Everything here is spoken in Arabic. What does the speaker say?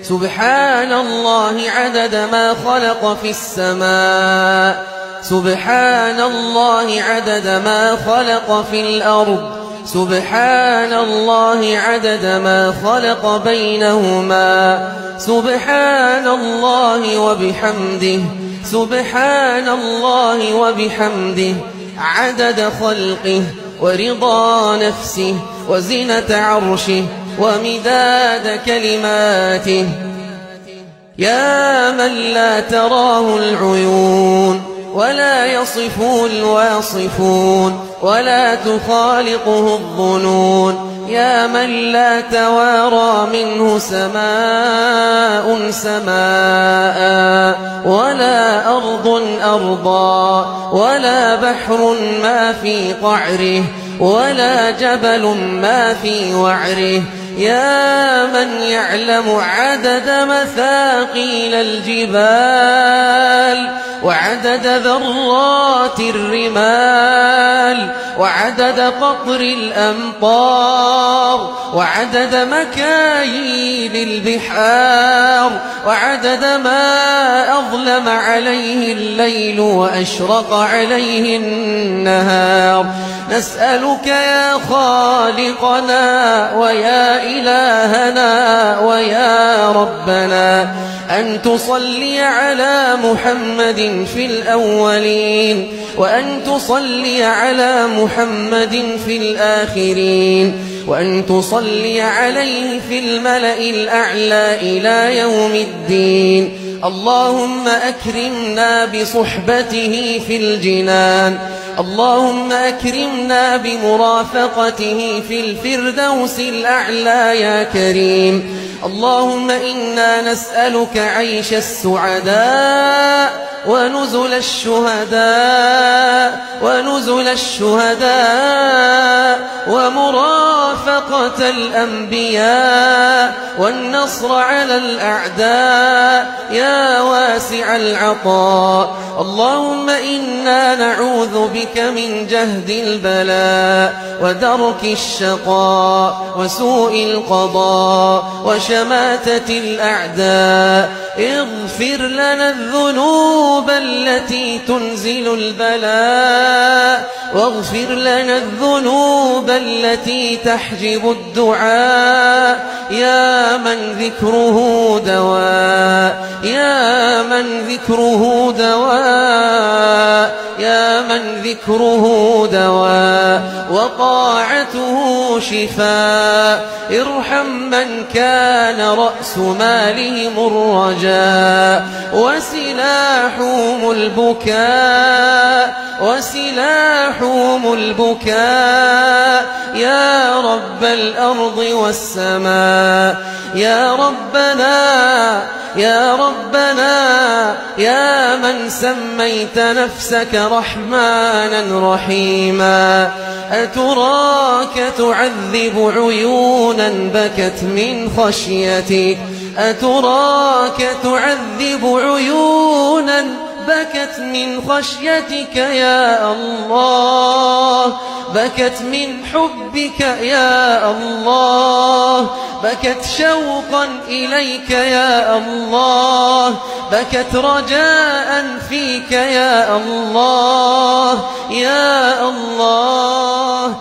سبحان الله عدد ما خلق في السماء، سبحان الله عدد ما خلق في الأرض، سبحان الله عدد ما خلق بينهما، سبحان الله وبحمده، سبحان الله وبحمده، عدد خلقه ورضا نفسه وزنة عرشه ومداد كلماته. يا من لا تراه العيون ولا يصفه الواصفون ولا تخالقه الظنون، يا من لا توارى منه سماء سماء ولا أرض أرضا ولا بحر ما في قعره ولا جبل ما في وعره، يا من يعلم عدد مثاقيل الجبال وعدد ذرات الرمال وعدد قطر الأمطار وعدد مكاييل البحار وعدد ما أظلم عليه الليل وأشرق عليه النهار. نسألك يا خالقنا ويا إلهنا ويا ربنا أن تصلي على محمد في الأولين وأن تصلي على محمد في الآخرين وأن تصلي عليه في الملأ الأعلى إلى يوم الدين. اللهم أكرمنا بصحبته في الجنان، اللهم أكرمنا بمرافقته في الفردوس الأعلى يا كريم. اللهم إنا نسألك عيش السعداء ونزل الشهداء ونزل الشهداء ومرافقة الأنبياء والنصر على الأعداء يا واسع العطاء. اللهم إنا نعوذ بك من جهد البلاء ودرك الشقاء وسوء القضاء وشماتة الأعداء. اغفر لنا الذنوب التي تنزل البلاء واغفر لنا الذنوب التي تحجب الدعاء، يا من ذكره دواء، يا من ذكره دواء، يا من ذكره دواء وطاعته شفاء. ارحم من كان رأس مالهم الرجاء وسلاحهم البكاء، وسلاحهم البكاء، يا رب الأرض والسماء. يا ربنا يا ربنا يا من سميت نفسك رحمانا رحيما، أتراك تعذب عيونا بكت من خشيتك، أتراك تعذب عيونا بكت من خشيتك يا الله، بكت من حبك يا الله، بكت شوقا إليك يا الله، بكت رجاء فيك يا الله، يا الله